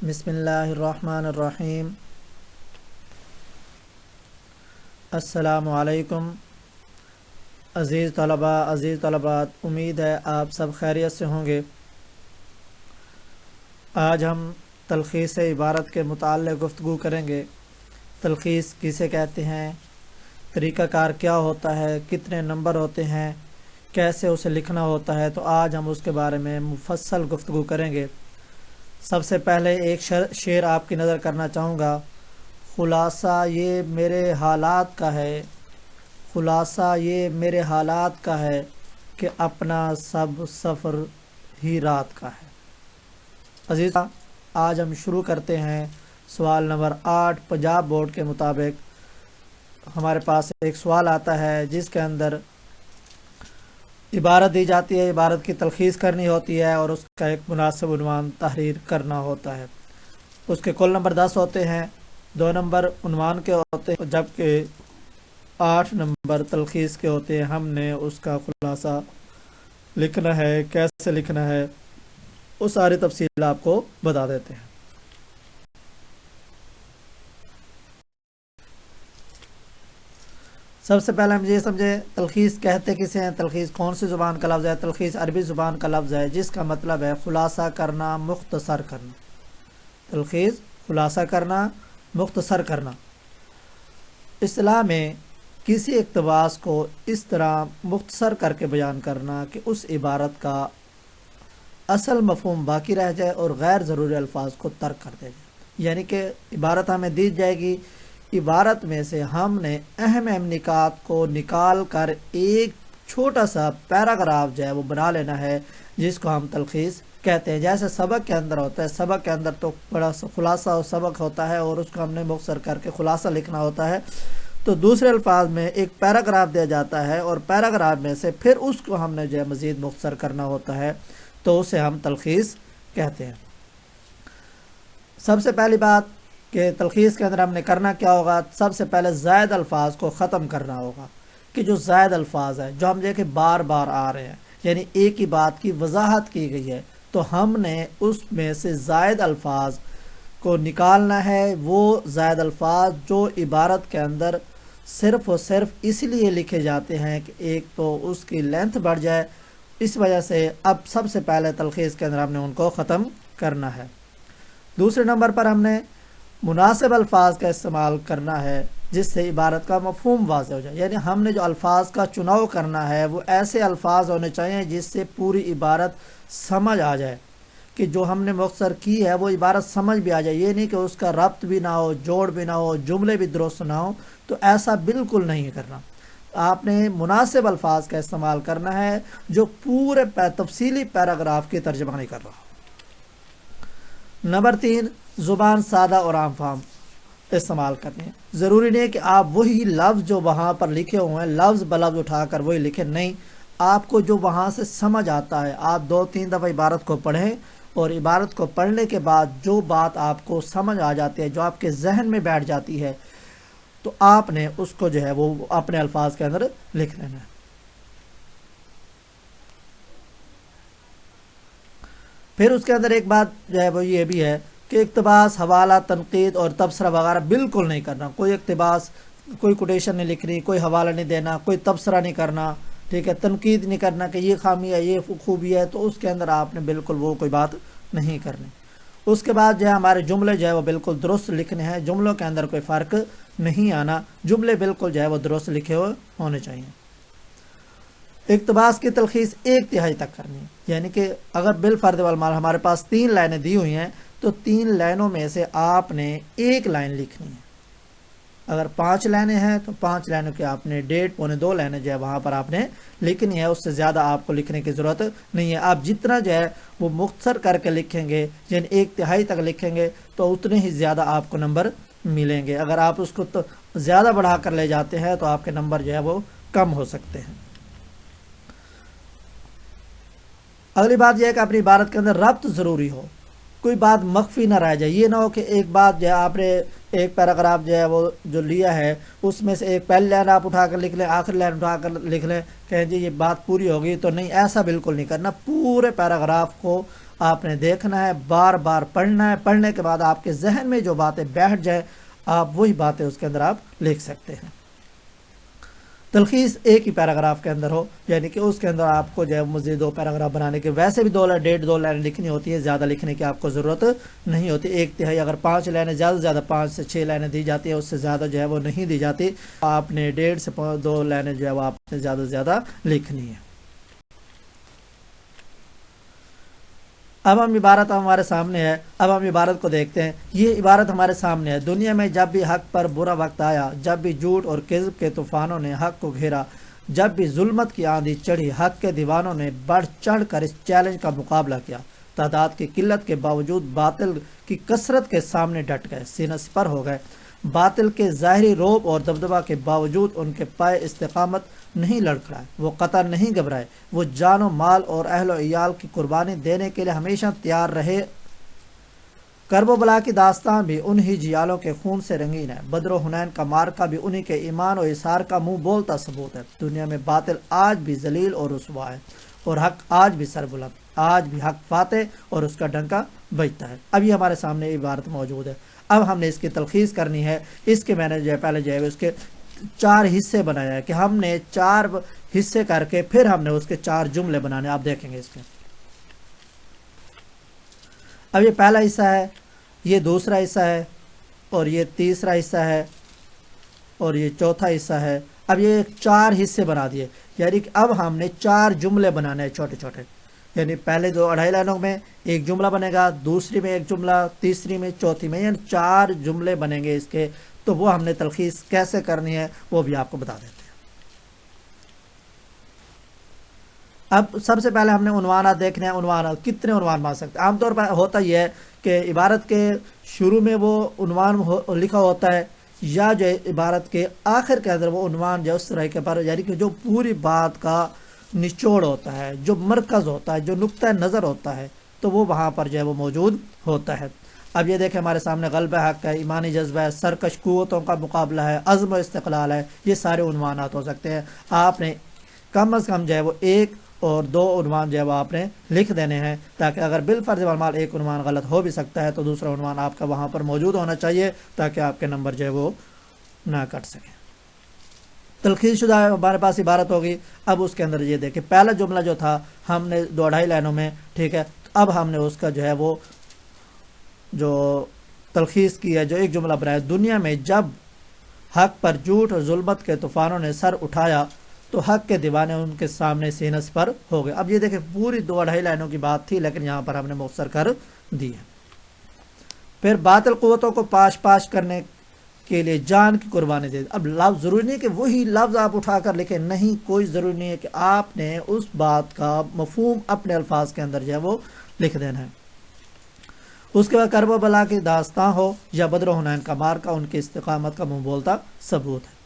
بسم اللہ الرحمن الرحیم۔ السلام علیکم عزیز طلباء، عزیز طلبات، امید ہے آپ سب خیریت سے ہوں گے۔ آج ہم تلخیص عبارت کے متعلق گفتگو کریں گے۔ تلخیص کسے کہتے ہیں، طریقہ کار کیا ہوتا ہے، کتنے نمبر ہوتے ہیں، کیسے اسے لکھنا ہوتا ہے، تو آج ہم اس کے بارے میں مفصل گفتگو کریں گے۔ سب سے پہلے ایک شعر آپ کی نظر کرنا چاہوں گا۔ خلاصہ یہ میرے حالات کا ہے، خلاصہ یہ میرے حالات کا ہے، کہ اپنا سب سفر ہی رات کا ہے۔ عزیز، آج ہم شروع کرتے ہیں۔ سوال نمبر 8 پنجاب بورڈ کے مطابق ہمارے پاس ایک سوال آتا ہے جس کے اندر عبارت دی جاتی ہے، عبارت کی تلخیص کرنی ہوتی ہے اور اس کا ایک مناسب عنوان تحریر کرنا ہوتا ہے۔ اس کے کل نمبر 10 ہوتے ہیں، 2 نمبر عنوان کے ہوتے ہیں جبکہ 8 نمبر تلخیص کے ہوتے ہیں۔ ہم نے اس کا خلاصہ لکھنا ہے، کیسے لکھنا ہے، وہ ساری تفصیل آپ کو بتا دیتے ہیں۔ سب سے پہلے ہم یہ سمجھیں تلخیص کہتے کسے ہیں، تلخیص کون سی زبان کا لفظ ہے۔ تلخیص عربی زبان کا لفظ ہے جس کا مطلب ہے خلاصہ کرنا، مختصر کرنا۔ تلخیص خلاصہ کرنا، مختصر کرنا۔ اصطلاح میں کسی اقتباس کو اس طرح مختصر کر کے بیان کرنا کہ اس عبارت کا اصل مفہوم باقی رہ جائے اور غیر ضروری الفاظ کو ترک کر دے جائے۔ یعنی کہ عبارت ہمیں دی جائے گی، عبارت میں سے ہم نے اہم نکات کو نکال کر ایک چھوٹا سا پیراگراف جو ہے وہ بنا لینا ہے، جس کو ہم تلخیص کہتے ہیں۔ جیسے سبق کے اندر ہوتا ہے، سبق کے اندر تو بڑا خلاصہ و سبق ہوتا ہے اور اس کو ہم نے مختصر کر کے خلاصہ لکھنا ہوتا ہے، تو دوسرے الفاظ میں ایک پیراگراف دیا جاتا ہے اور پیراگراف میں سے پھر اس کو ہم نے جو ہے مزید مختصر کرنا ہوتا ہے، تو اسے ہم تلخیص کہتے ہیں۔ سب سے پہلی بات کہ تلخیص کے اندر ہم نے کرنا کیا ہوگا، سب سے پہلے زائد الفاظ کو ختم کرنا ہوگا۔ کہ جو زائد الفاظ ہیں جو ہم دیکھیں بار بار آ رہے ہیں، یعنی ایک ہی بات کی وضاحت کی گئی ہے، تو ہم نے اس میں سے زائد الفاظ کو نکالنا ہے۔ وہ زائد الفاظ جو عبارت کے اندر صرف اور صرف اس لیے لکھے جاتے ہیں کہ ایک تو اس کی لینتھ بڑھ جائے، اس وجہ سے اب سب سے پہلے تلخیص کے اندر ہم نے ان کو ختم کرنا ہے۔ دوسرے نمبر پر ہم نے مناسب الفاظ کا استعمال کرنا ہے جس سے عبارت کا مفہوم واضح ہو جائے۔ یعنی ہم نے جو الفاظ کا چناؤ کرنا ہے وہ ایسے الفاظ ہونے چاہیے جس سے پوری عبارت سمجھ آ جائے، کہ جو ہم نے مختصر کی ہے وہ عبارت سمجھ بھی آ جائے۔ یہ نہیں کہ اس کا ربط بھی نہ ہو، جوڑ بھی نہ ہو، جملے بھی درست نہ ہو، تو ایسا بالکل نہیں کرنا۔ آپ نے مناسب الفاظ کا استعمال کرنا ہے جو پورے تفصیلی پیراگراف کی ترجمانی کر رہا ہو۔ نمبر 3، زبان سادہ اور عام فہم استعمال کرنی ہے۔ ضروری نہیں ہے کہ آپ وہی لفظ جو وہاں پر لکھے ہوئے ہیں لفظ بلفظ اٹھا کر وہی لکھیں، نہیں، آپ کو جو وہاں سے سمجھ آتا ہے آپ 2-3 دفعہ عبارت کو پڑھیں، اور عبارت کو پڑھنے کے بعد جو بات آپ کو سمجھ آ جاتی ہے، جو آپ کے ذہن میں بیٹھ جاتی ہے، تو آپ نے اس کو جو ہے وہ اپنے الفاظ کے اندر لکھ لینا ہے۔ پھر اس کے اندر ایک بات جو ہے وہ یہ بھی ہے کہ اقتباس، حوالہ، تنقید اور تبصرہ وغیرہ بالکل نہیں کرنا۔ کوئی اقتباس، کوئی کوٹیشن نہیں لکھنی، کوئی حوالہ نہیں دینا، کوئی تبصرہ نہیں کرنا، ٹھیک ہے، تنقید نہیں کرنا کہ یہ خامی ہے، یہ خوبی ہے، تو اس کے اندر آپ نے بالکل وہ کوئی بات نہیں کرنی۔ اس کے بعد جو ہے ہمارے جملے جو ہے وہ بالکل درست لکھنے ہیں، جملوں کے اندر کوئی فرق نہیں آنا، جملے بالکل جو ہے وہ درست لکھے ہوئے ہونے چاہیے۔ اقتباس کی تلخیص 1/3 تک کرنی ہے، یعنی کہ اگر بالفرض والمال ہمارے پاس 3 لائنیں دی ہوئی ہیں تو 3 لائنوں میں سے آپ نے 1 لائن لکھنی ہے۔ اگر 5 لائنیں ہیں تو 5 لائنوں کے آپ نے 1.5-2 لائنیں جو ہے وہاں پر آپ نے لکھنی ہے، اس سے زیادہ آپ کو لکھنے کی ضرورت نہیں ہے۔ آپ جتنا جو ہے وہ مختصر کر کے لکھیں گے، یعنی 1/3 تک لکھیں گے، تو اتنے ہی زیادہ آپ کو نمبر ملیں گے۔ اگر آپ اس کو تو زیادہ بڑھا کر لے جاتے ہیں تو آپ کے نمبر جو ہے وہ کم ہو سکتے ہیں۔ اگلی بات یہ ہے کہ اپنی عبارت کے اندر ربط ضروری ہو، کوئی بات مخفی نہ رہ جائے۔ یہ نہ ہو کہ ایک بات جو ہے آپ نے ایک پیراگراف جو ہے وہ جو لیا ہے اس میں سے ایک پہلی لائن آپ اٹھا کر لکھ لیں، آخری لائن اٹھا کر لکھ لیں، کہیں جی یہ بات پوری ہوگی، تو نہیں، ایسا بالکل نہیں کرنا۔ پورے پیراگراف کو آپ نے دیکھنا ہے، بار بار پڑھنا ہے، پڑھنے کے بعد آپ کے ذہن میں جو باتیں بیٹھ جائیں آپ وہی باتیں اس کے اندر آپ لکھ سکتے ہیں۔ تلخیص ایک ہی پیراگراف کے اندر ہو، یعنی کہ اس کے اندر آپ کو جو ہے مزید 2 پیراگراف بنانے کے، ویسے بھی 2 لائن لکھنی ہوتی ہے، زیادہ لکھنے کی آپ کو ضرورت نہیں ہوتی۔ 1/3 اگر 5 لائنیں، زیادہ سے زیادہ 5 سے 6 لائنیں دی جاتی ہیں، اس سے زیادہ جو ہے وہ نہیں دی جاتی۔ آپ نے 1.5 سے 2 لائنیں جو ہے وہ آپ نے زیادہ سے زیادہ لکھنی ہے۔ اب ہم عبارت ہمارے سامنے ہے، اب ہم عبارت کو دیکھتے ہیں۔ یہ عبارت ہمارے سامنے ہے: دنیا میں جب بھی حق پر برا وقت آیا، جب بھی جھوٹ اور کذب کے طوفانوں نے حق کو گھیرا، جب بھی ظلمت کی آندھی چڑھی، حق کے دیوانوں نے بڑھ چڑھ کر اس چیلنج کا مقابلہ کیا۔ تعداد کی قلت کے باوجود باطل کی کثرت کے سامنے ڈٹ گئے، سینہ سپر ہو گئے۔ باطل کے ظاہری رعب اور دبدبہ کے باوجود ان کے پائے استقامت نہیں لڑکھڑائے، وہ قطع نہیں گھبرائے، وہ جان و مال اور اہل و عیال کی قربانی دینے کے لیے ہمیشہ تیار رہے۔ کرب و بلا کی داستان بھی انہی جیالوں کے خون سے رنگین ہے، بدر و حنین کا مارکا بھی انہی کے ایمان و اصرار کا منہ بولتا ثبوت ہے۔ دنیا میں باطل آج بھی ذلیل اور رسوا ہے، اور حق آج بھی سربلند، آج بھی حق فاتح اور اس کا ڈنکا بجتا ہے۔ اب یہ ہمارے سامنے عبارت موجود ہے، اب ہم نے اس کی تلخیص کرنی ہے۔ اس کے میں نے جو ہے پہلے جو ہے اس کے 4 حصے بنایا ہے، کہ ہم نے 4 حصے کر کے پھر ہم نے اس کے 4 جملے بنانے، آپ دیکھیں گے اس کے۔ اب یہ پہلا حصہ ہے، یہ دوسرا حصہ ہے، اور یہ تیسرا حصہ ہے، اور یہ چوتھا حصہ ہے۔ اب یہ 4 حصے بنا دیے، یعنی کہ اب ہم نے 4 جملے بنانے ہیں چھوٹے چھوٹے، یعنی پہلے 2.5 لائنوں میں ایک جملہ بنے گا، دوسری میں ایک جملہ، تیسری میں، چوتھی میں، یعنی 4 جملے بنیں گے اس کے۔ تو وہ ہم نے تلخیص کیسے کرنی ہے وہ بھی آپ کو بتا دیتے ہیں۔ اب سب سے پہلے ہم نے عنوانات دیکھنے ہیں۔ عنوانات کتنے عنوان بنا سکتے ہیں؟ عام طور پر ہوتا یہ ہے کہ عبارت کے شروع میں وہ عنوان لکھا ہوتا ہے، یا جو عبارت کے آخر کے اندر وہ عنوان جو اس طرح کے پر، یعنی کہ جو پوری بات کا نچوڑ ہوتا ہے، جو مرکز ہوتا ہے، جو نقطہ نظر ہوتا ہے، تو وہ وہاں پر جو ہے وہ موجود ہوتا ہے۔ اب یہ دیکھیں ہمارے سامنے غلبہ حق ہے، ایمانی جذبہ ہے، سرکش قوتوں کا مقابلہ ہے، عزم و استقلال ہے، یہ سارے عنوانات ہو سکتے ہیں۔ آپ نے کم از کم جو ہے وہ 1 اور 2 عنوان جو ہے وہ آپ نے لکھ دینے ہیں، تاکہ اگر بالفرض معمال ایک عنوان غلط ہو بھی سکتا ہے تو دوسرا عنوان آپ کا وہاں پر موجود ہونا چاہیے، تاکہ آپ کے نمبر جو ہے وہ نہ کٹ سکیں۔ تلخیص شدہ ہمارے پاس عبارت ہوگی۔ اب اس کے اندر یہ دیکھیں، پہلا جملہ جو تھا ہم نے 2.5 لائنوں میں، ٹھیک ہے، اب ہم نے اس کا جو ہے وہ جو تلخیص کی ہے، جو ایک جملہ بنایا: دنیا میں جب حق پر جھوٹ اور ظلمت کے طوفانوں نے سر اٹھایا تو حق کے دیوانے ان کے سامنے سینہ سپر ہو گئے۔ اب یہ دیکھیں پوری 2.5 لائنوں کی بات تھی، لیکن یہاں پر ہم نے مختصر کر دی ہے۔ پھر باطل قوتوں کو پاش پاش کرنے کے لیے جان کی قربانی دے۔ اب لفظ ضروری نہیں کہ وہی لفظ آپ اٹھا کر لکھیں، نہیں، کوئی ضروری نہیں ہے کہ آپ نے اس بات کا مفہوم اپنے الفاظ کے اندر جو ہے وہ لکھ دینا ہے۔ اس کے بعد کرب و بلا کی داستان ہو یا بدر و حنین کا مارکا ان کی استقامت کا منہ بولتا ثبوت ہے۔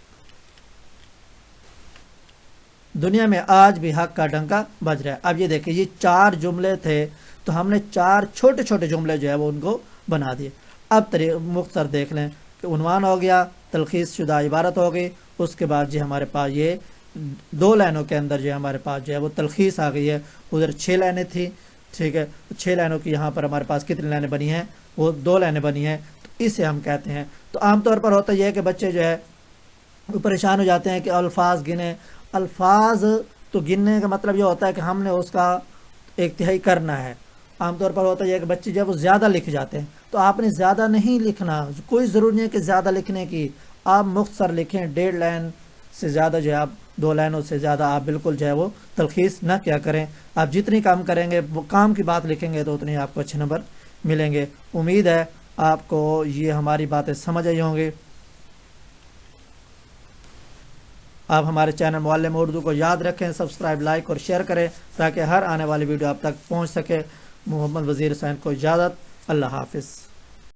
دنیا میں آج بھی حق کا ڈنکا بج رہا ہے۔ اب یہ دیکھیں یہ 4 جملے تھے، تو ہم نے 4 چھوٹے چھوٹے جملے جو ہے وہ ان کو بنا دیے۔ اب مختصر دیکھ لیں کہ عنوان ہو گیا، تلخیص شدہ عبارت ہو گئی، اس کے بعد جی ہمارے پاس یہ 2 لائنوں کے اندر جو ہمارے پاس جو ہے وہ تلخیص آ گئی ہے۔ ادھر 6 لائنیں تھیں، ٹھیک ہے، 6 لائنوں کی یہاں پر ہمارے پاس کتنی لائنیں بنی ہیں؟ وہ 2 لائنیں بنی ہیں، تو اسے ہم کہتے ہیں۔ تو عام طور پر ہوتا یہ ہے کہ بچے جو ہے وہ پریشان ہو جاتے ہیں کہ الفاظ گنے۔ الفاظ تو گننے کا مطلب یہ ہوتا ہے کہ ہم نے اس کا 1/3 کرنا ہے۔ عام طور پر ہوتا یہ ہے کہ بچے جو ہے وہ زیادہ لکھ جاتے ہیں، تو آپ نے زیادہ نہیں لکھنا، کوئی ضروری نہیں ہے کہ زیادہ لکھنے کی، آپ مختصر لکھیں۔ 1.5 لائن سے زیادہ جو ہے آپ 2 لائنوں سے زیادہ آپ بالکل جو ہے وہ تلخیص نہ کیا کریں۔ آپ جتنی کام کریں گے، وہ کام کی بات لکھیں گے، تو اتنے آپ کو اچھے نمبر ملیں گے۔ امید ہے آپ کو یہ ہماری باتیں سمجھ آئی ہوں گی۔ آپ ہمارے چینل معلم اردو کو یاد رکھیں، سبسکرائب، لائک اور شیئر کریں، تاکہ ہر آنے والی ویڈیو آپ تک پہنچ سکے۔ محمد وزیر حسین کو اجازت، اللہ حافظ۔